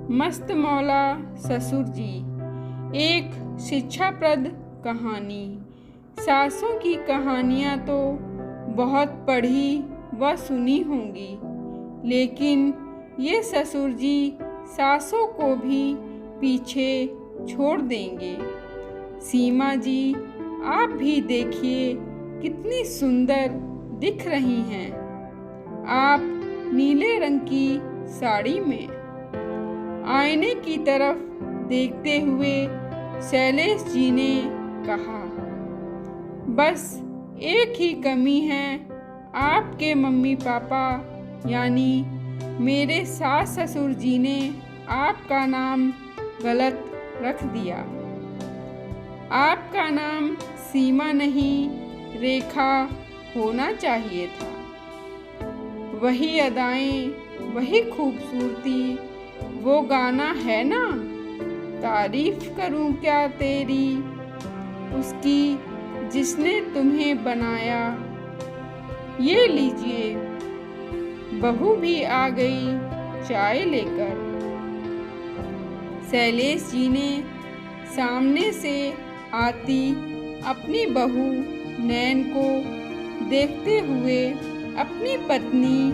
मस्त मौला ससुर जी। एक शिक्षाप्रद कहानी। सासों की कहानियाँ तो बहुत पढ़ी व सुनी होंगी, लेकिन ये ससुर जी सासों को भी पीछे छोड़ देंगे। सीमा जी, आप भी देखिए कितनी सुंदर दिख रही हैं। आप नीले रंग की साड़ी में। आईने की तरफ देखते हुए शैलेश जी ने कहा, बस एक ही कमी है, आपके मम्मी पापा यानी मेरे सास ससुर जी ने आपका नाम गलत रख दिया। आपका नाम सीमा नहीं, रेखा होना चाहिए था। वही अदाएं, वही खूबसूरती, वो गाना है ना, तारीफ करूं क्या तेरी, उसकी जिसने तुम्हें बनाया। ये लीजिए, बहू भी आ गई चाय लेकर। शैलेश जी ने सामने से आती अपनी बहू नैन को देखते हुए अपनी पत्नी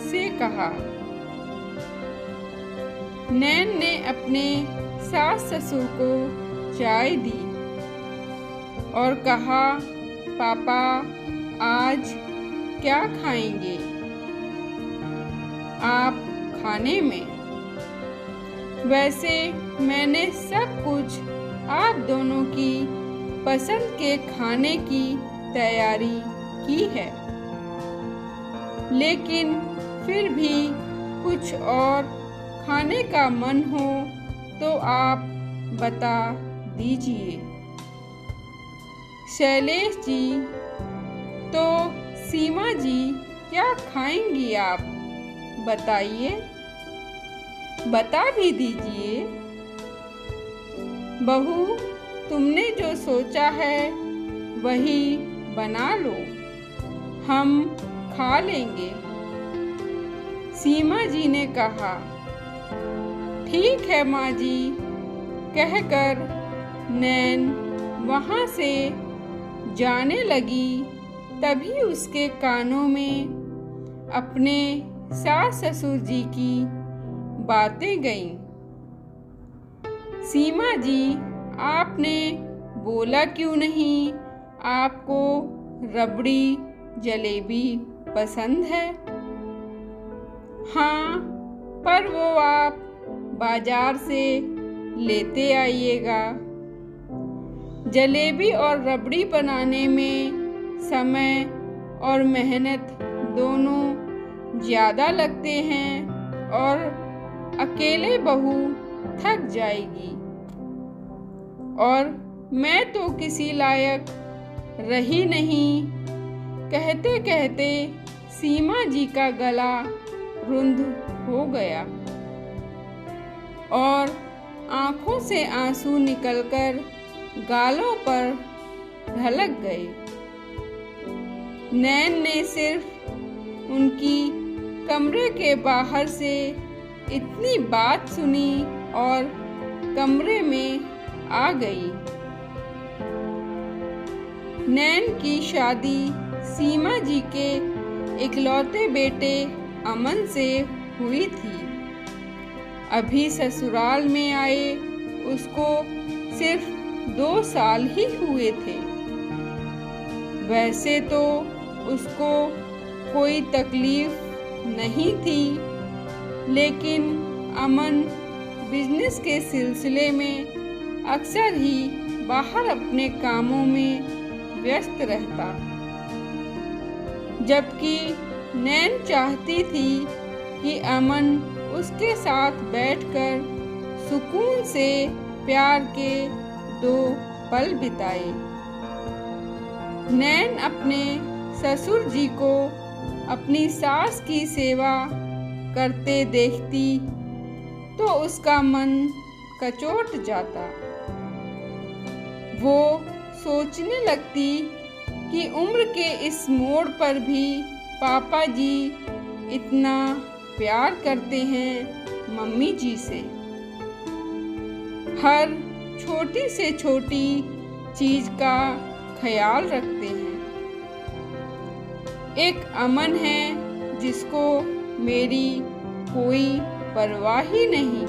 से कहा। नैन ने अपने सास ससुर को चाय दी और कहा, पापा आज क्या खाएंगे आप खाने में? वैसे मैंने सब कुछ आप दोनों की पसंद के खाने की तैयारी की है, लेकिन फिर भी कुछ और खाने का मन हो तो आप बता दीजिए। शैलेश जी, तो सीमा जी क्या खाएंगी आप बताइए, बता भी दीजिए। बहू, तुमने जो सोचा है वही बना लो, हम खा लेंगे। सीमा जी ने कहा, ठीक है माँ जी, कहकर नैन वहाँ से जाने लगी। तभी उसके कानों में अपने सास ससुर जी की बातें गईं। सीमा जी, आपने बोला क्यों नहीं आपको रबड़ी जलेबी पसंद है? हाँ, पर वो आप बाजार से लेते आइएगा। जलेबी और रबड़ी बनाने में समय और मेहनत दोनों ज़्यादा लगते हैं और अकेले बहू थक जाएगी, और मैं तो किसी लायक रही नहीं। कहते कहते सीमा जी का गला रुंध हो गया और आंखों से आंसू निकलकर गालों पर ढलक गए। नैन ने सिर्फ उनकी कमरे के बाहर से इतनी बात सुनी और कमरे में आ गई। नैन की शादी सीमा जी के इकलौते बेटे अमन से हुई थी। अभी ससुराल में आए उसको सिर्फ 2 साल ही हुए थे। वैसे तो उसको कोई तकलीफ नहीं थी, लेकिन अमन बिजनेस के सिलसिले में अक्सर ही बाहर अपने कामों में व्यस्त रहता, जबकि नैन चाहती थी कि अमन उसके साथ बैठकर सुकून से प्यार के 2 पल बिताए। नैन अपने ससुर जी को अपनी सास की सेवा करते देखती तो उसका मन कचोट जाता। वो सोचने लगती कि उम्र के इस मोड़ पर भी पापा जी इतना प्यार करते हैं मम्मी जी से। हर छोटी से छोटी चीज का ख्याल रखते हैं। एक अमन है जिसको मेरी कोई परवाह ही नहीं।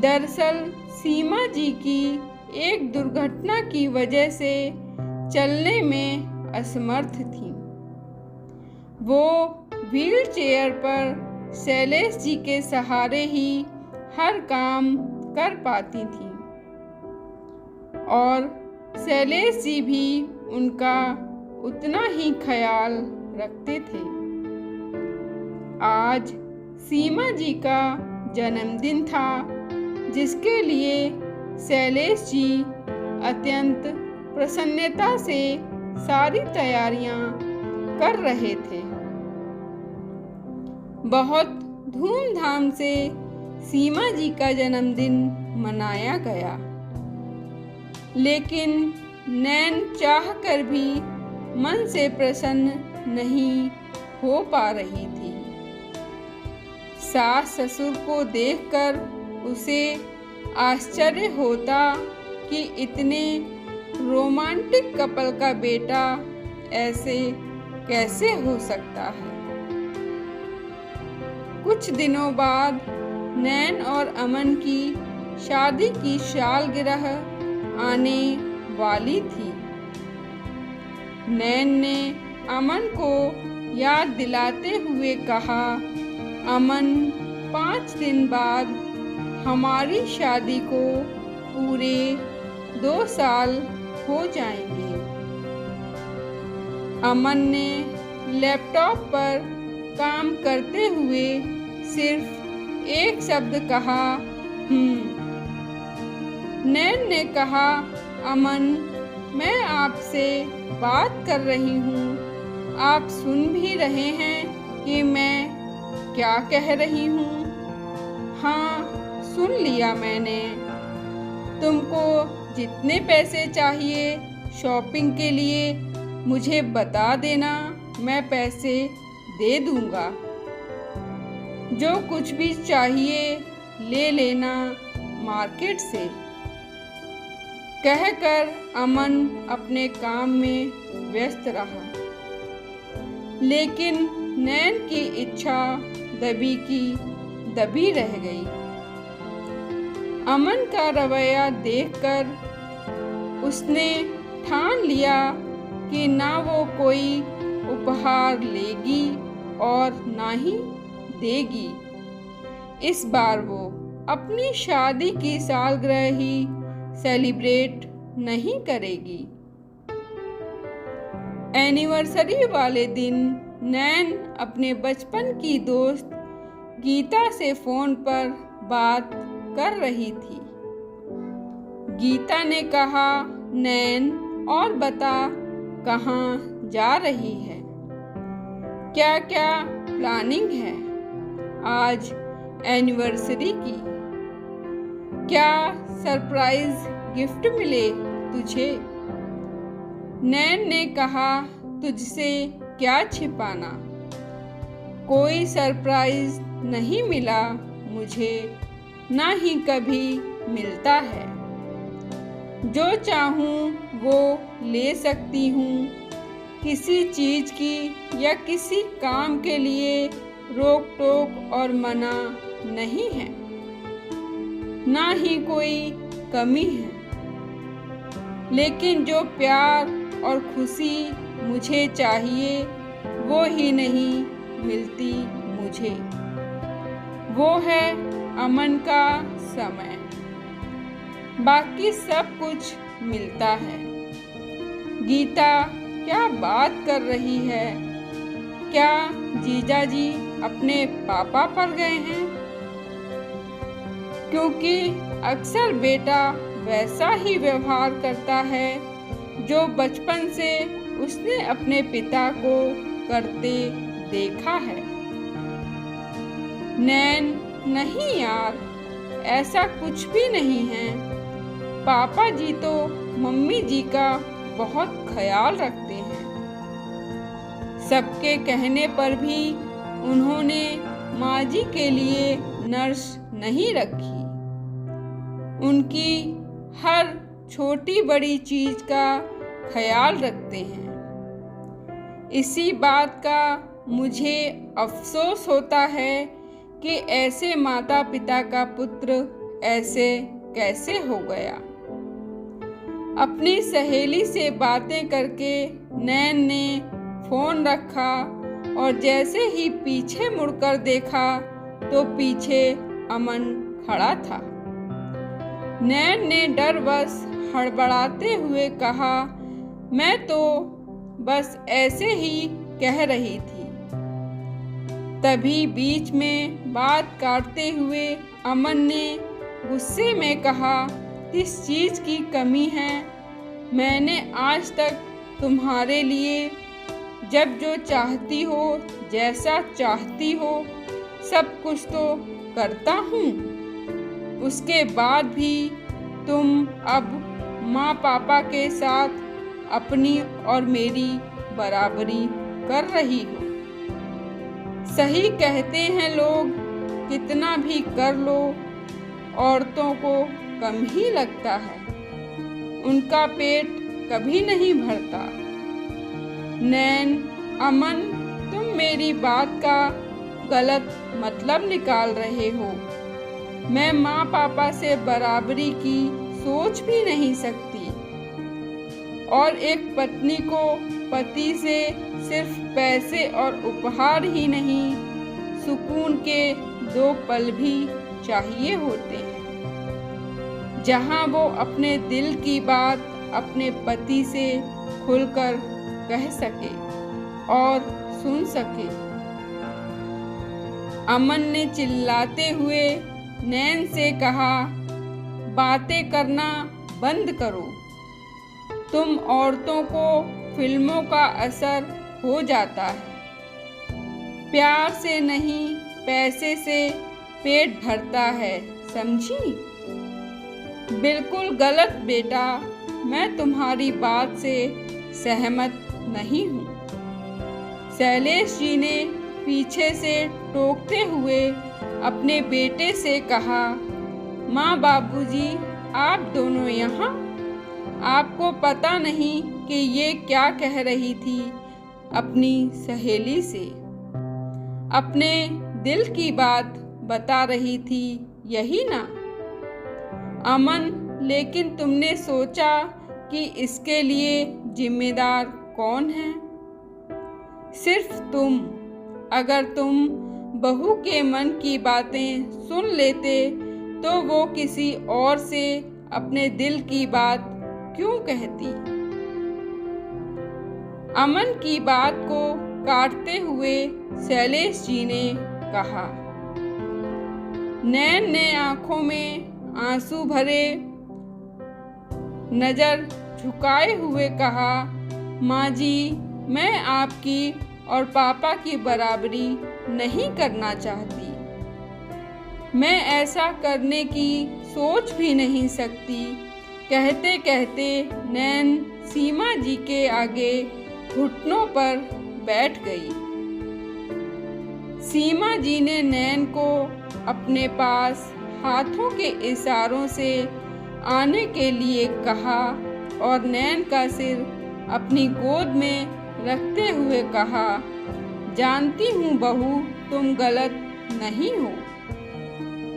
दरअसल सीमा जी की एक दुर्घटना की वजह से चलने में असमर्थ थी। वो व्हील चेयर पर शैलेश जी के सहारे ही हर काम कर पाती थी और शैलेश जी भी उनका उतना ही ख्याल रखते थे। आज सीमा जी का जन्मदिन था, जिसके लिए शैलेश जी अत्यंत प्रसन्नता से सारी तैयारियां कर रहे थे। बहुत धूमधाम से सीमा जी का जन्मदिन मनाया गया, लेकिन नैन चाहकर भी मन से प्रसन्न नहीं हो पा रही थी। सास ससुर को देखकर उसे आश्चर्य होता कि इतने रोमांटिक कपल का बेटा ऐसे कैसे हो सकता है। कुछ दिनों बाद नैन और अमन की शादी की सालगिरह आने वाली थी। नैन ने अमन को याद दिलाते हुए कहा, अमन 5 दिन बाद हमारी शादी को पूरे 2 साल हो जाएंगे। अमन ने लैपटॉप पर काम करते हुए सिर्फ एक शब्द कहा, नैन ने कहा, अमन मैं आपसे बात कर रही हूँ, आप सुन भी रहे हैं कि मैं क्या कह रही हूँ? हाँ, सुन लिया मैंने। तुमको जितने पैसे चाहिए शॉपिंग के लिए मुझे बता देना, मैं पैसे दे दूँगा। जो कुछ भी चाहिए ले लेना मार्केट से। कहकर अमन अपने काम में व्यस्त रहा, लेकिन नैन की इच्छा दबी की दबी रह गई। अमन का रवैया देखकर उसने ठान लिया कि ना वो कोई उपहार लेगी और ना ही देगी। इस बार वो अपनी शादी की सालगिरह ही सेलिब्रेट नहीं करेगी। एनिवर्सरी वाले दिन नैन अपने बचपन की दोस्त गीता से फोन पर बात कर रही थी। गीता ने कहा, नैन और बता कहाँ जा रही है? क्या क्या प्लानिंग है आज एनिवर्सरी की? क्या सरप्राइज गिफ्ट मिले तुझे? नैन ने कहा, तुझसे क्या छिपाना, कोई सरप्राइज नहीं मिला मुझे, ना ही कभी मिलता है। जो चाहूँ वो ले सकती हूँ। किसी चीज की या किसी काम के लिए रोक टोक और मना नहीं है, ना ही कोई कमी है। लेकिन जो प्यार और खुशी मुझे चाहिए वो ही नहीं मिलती मुझे। वो है अमन का समय, बाकी सब कुछ मिलता है। गीता क्या बात कर रही है? क्या जीजा जी अपने पापा पर गए हैं? क्योंकि अक्सर बेटा वैसा ही व्यवहार करता है जो बचपन से उसने अपने पिता को करते देखा है। नैन, नहीं यार, ऐसा कुछ भी नहीं है। पापा जी तो मम्मी जी का बहुत ख्याल रखते हैं। सबके कहने पर भी उन्होंने माँ जी के लिए नर्स नहीं रखी। उनकी हर छोटी बड़ी चीज का ख्याल रखते हैं। इसी बात का मुझे अफसोस होता है कि ऐसे माता पिता का पुत्र ऐसे कैसे हो गया। अपनी सहेली से बातें करके नैन ने फोन रखा और जैसे ही पीछे मुड़कर देखा तो पीछे अमन खड़ा था। नैन ने डरवश हड़बड़ाते हुए कहा, मैं तो बस ऐसे ही कह रही थी। तभी बीच में बात काटते हुए अमन ने गुस्से में कहा, किस चीज की कमी है? मैंने आज तक तुम्हारे लिए जब जो चाहती हो, जैसा चाहती हो, सब कुछ तो करता हूँ। उसके बाद भी तुम अब माँ पापा के साथ अपनी और मेरी बराबरी कर रही हो। सही कहते हैं लोग, कितना भी कर लो औरतों को कम ही लगता है, उनका पेट कभी नहीं भरता। नैन, अमन, तुम मेरी बात का गलत मतलब निकाल रहे हो। मैं माँ पापा से बराबरी की सोच भी नहीं सकती। और एक पत्नी को पति से सिर्फ पैसे और उपहार ही नहीं, सुकून के 2 पल भी चाहिए होते हैं, जहाँ वो अपने दिल की बात अपने पति से खुलकर कह सके और सुन सके। अमन ने चिल्लाते हुए नैन से कहा, बातें करना बंद करो। तुम औरतों को फिल्मों का असर हो जाता है। प्यार से नहीं, पैसे से पेट भरता है, समझी? बिल्कुल गलत बेटा, मैं तुम्हारी बात से सहमत नहीं हूँ। शैलेश जी ने पीछे से टोकते हुए अपने बेटे से कहा, माँ बाबूजी, आप दोनों यहाँ? आपको पता नहीं कि ये क्या कह रही थी अपनी सहेली से? अपने दिल की बात बता रही थी, यही ना? अमन, लेकिन तुमने सोचा कि इसके लिए जिम्मेदार कौन है? सिर्फ तुम। अगर तुम बहू के मन की बातें सुन लेते तो वो किसी और से अपने दिल की बात क्यों कहती? अमन की बात को काटते हुए शैलेश जी ने कहा। नैन ने आंखों में आंसू भरे नजर झुकाए हुए कहा, माँ जी, मैं आपकी और पापा की बराबरी नहीं करना चाहती। मैं ऐसा करने की सोच भी नहीं सकती। कहते कहते नैन सीमा जी के आगे घुटनों पर बैठ गई। सीमा जी ने नैन को अपने पास हाथों के इशारों से आने के लिए कहा और नैन का सिर अपनी गोद में रखते हुए कहा, जानती हूँ बहू, तुम गलत नहीं हो।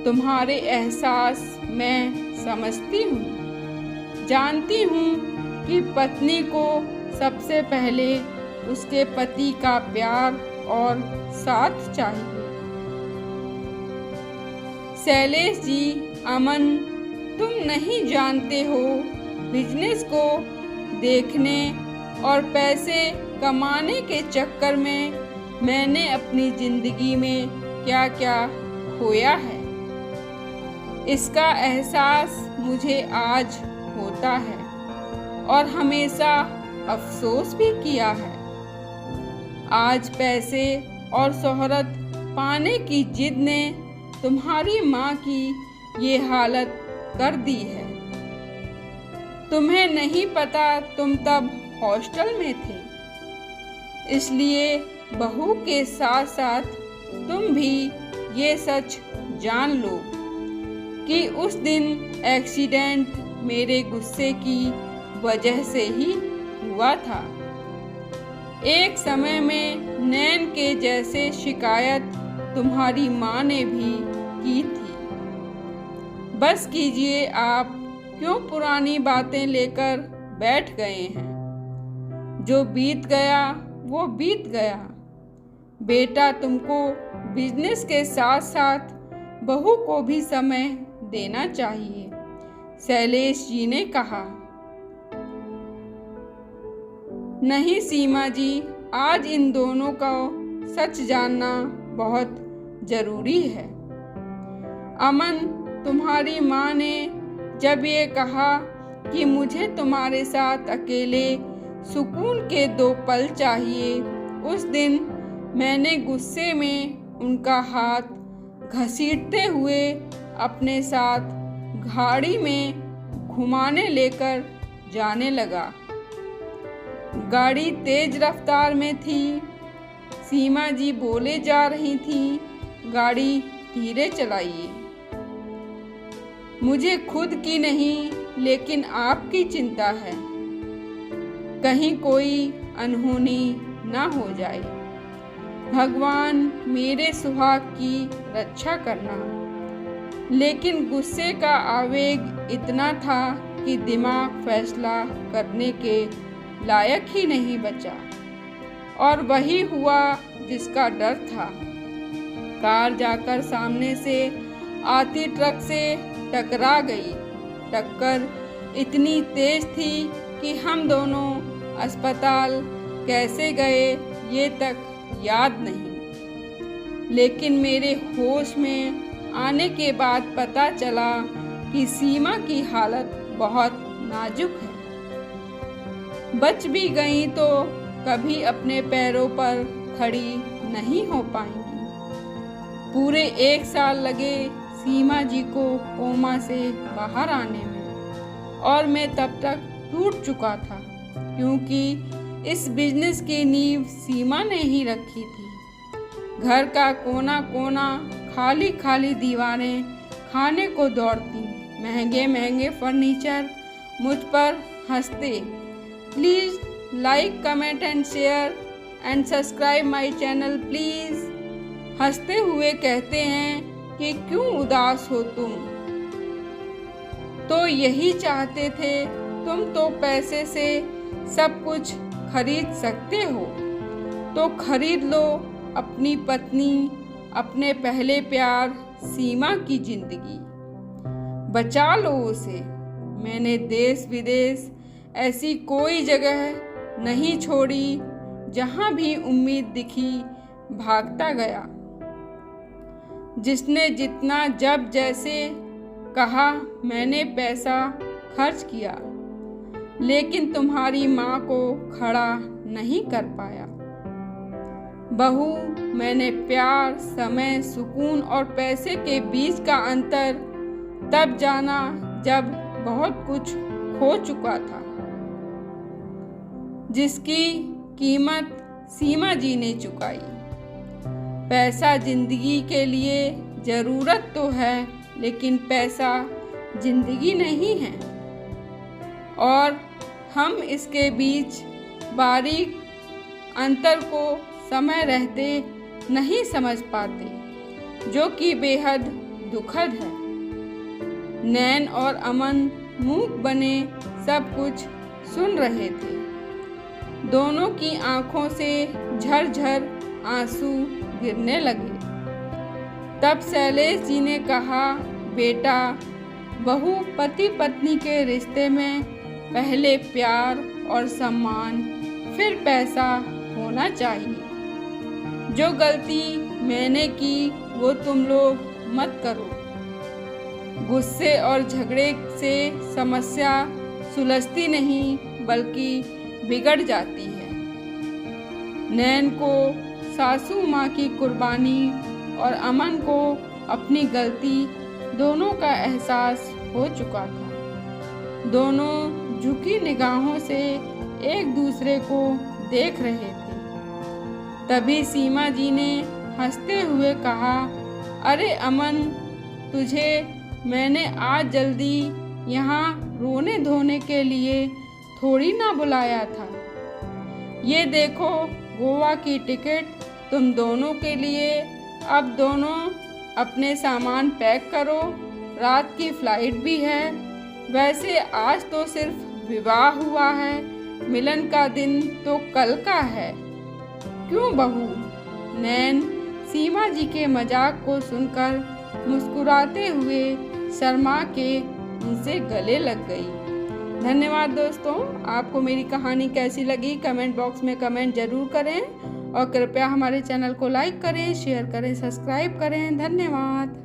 तुम्हारे एहसास मैं समझती हूँ। जानती हूँ कि पत्नी को सबसे पहले उसके पति का प्यार और साथ चाहिए। शैलेश जी, अमन, तुम नहीं जानते हो, बिजनेस को देखने और पैसे कमाने के चक्कर में मैंने अपनी जिंदगी में क्या क्या खोया है। इसका एहसास मुझे आज होता है और हमेशा अफसोस भी किया है। आज पैसे और शोहरत पाने की जिद ने तुम्हारी माँ की ये हालत कर दी है। तुम्हें नहीं पता, तुम तब हॉस्टल में थे, इसलिए बहू के साथ साथ तुम भी ये सच जान लो कि उस दिन एक्सीडेंट मेरे गुस्से की वजह से ही हुआ था। एक समय में नैन के जैसे शिकायत तुम्हारी माँ ने भी की थी। बस कीजिए, आप क्यों पुरानी बातें लेकर बैठ गए हैं? जो बीत गया वो बीत गया। बेटा, तुमको बिजनेस के साथ साथ बहू को भी समय देना चाहिए, शैलेश जी ने कहा। नहीं सीमा जी, आज इन दोनों का सच जानना बहुत जरूरी है। अमन, तुम्हारी माँ ने जब ये कहा कि मुझे तुम्हारे साथ अकेले सुकून के 2 पल चाहिए, उस दिन मैंने गुस्से में उनका हाथ घसीटते हुए अपने साथ गाड़ी में घुमाने लेकर जाने लगा। गाड़ी तेज रफ्तार में थी। सीमा जी बोले जा रही थी, गाड़ी धीरे चलाइए। मुझे खुद की नहीं लेकिन आपकी चिंता है, कहीं कोई अनहोनी ना हो जाए। भगवान मेरे सुहाग की रक्षा करना। लेकिन गुस्से का आवेग इतना था कि दिमाग फैसला करने के लायक ही नहीं बचा, और वही हुआ जिसका डर था। कार जाकर सामने से आती ट्रक से टकरा गई। टक्कर इतनी तेज थी कि हम दोनों अस्पताल कैसे गए ये तक याद नहीं। लेकिन मेरे होश में आने के बाद पता चला कि सीमा की हालत बहुत नाजुक है। बच भी गई तो कभी अपने पैरों पर खड़ी नहीं हो पाएंगी। पूरे 1 साल लगे सीमा जी को कोमा से बाहर आने में, और मैं तब तक टूट चुका था, क्योंकि इस बिजनेस की नींव सीमा ने ही रखी थी। घर का कोना कोना खाली खाली दीवारें खाने को दौड़ती, महंगे महंगे फर्नीचर मुझ पर हंसते। Please like, comment and share and subscribe my channel please. हंसते हुए कहते हैं कि क्यों उदास हो तुम, तो यही चाहते थे। तुम तो पैसे से सब कुछ खरीद सकते हो, तो खरीद लो अपनी पत्नी, अपने पहले प्यार सीमा की जिंदगी। बचा लो उसे। मैंने देश विदेश ऐसी कोई जगह नहीं छोड़ी, जहाँ भी उम्मीद दिखी भागता गया। जिसने जितना जब जैसे कहा मैंने पैसा खर्च किया, लेकिन तुम्हारी माँ को खड़ा नहीं कर पाया। बहू, मैंने प्यार, समय, सुकून और पैसे के बीच का अंतर तब जाना जब बहुत कुछ खो चुका था, जिसकी कीमत सीमा जी ने चुकाई। पैसा जिंदगी के लिए ज़रूरत तो है, लेकिन पैसा जिंदगी नहीं है, और हम इसके बीच बारीक अंतर को समय रहते नहीं समझ पाते, जो कि बेहद दुखद है। नैन और अमन मूक बने सब कुछ सुन रहे थे। दोनों की आंखों से झरझर आंसू गिरने लगे। तब शैलेश जी ने कहा, बेटा, बहू पति पत्नी के रिश्ते में पहले प्यार और सम्मान, फिर पैसा होना चाहिए। जो गलती मैंने की वो तुम लोग मत करो। गुस्से और झगड़े से समस्या सुलझती नहीं बल्कि बिगड़ जाती है। नैन को सासू माँ की कुर्बानी और अमन को अपनी गलती दोनों का एहसास हो चुका था। दोनों झुकी निगाहों से एक दूसरे को देख रहे थे। तभी सीमा जी ने हंसते हुए कहा, अरे अमन, तुझे मैंने आज जल्दी यहाँ रोने धोने के लिए थोड़ी ना बुलाया था। ये देखो गोवा की टिकट तुम दोनों के लिए। अब दोनों अपने सामान पैक करो, रात की फ्लाइट भी है। वैसे आज तो सिर्फ विवाह हुआ है, मिलन का दिन तो कल का है। क्यों बहू? नैन सीमा जी के मजाक को सुनकर मुस्कुराते हुए शर्मा के उनसे गले लग गई। धन्यवाद दोस्तों। आपको मेरी कहानी कैसी लगी कमेंट बॉक्स में कमेंट जरूर करें और कृपया हमारे चैनल को लाइक करें, शेयर करें, सब्सक्राइब करें। धन्यवाद।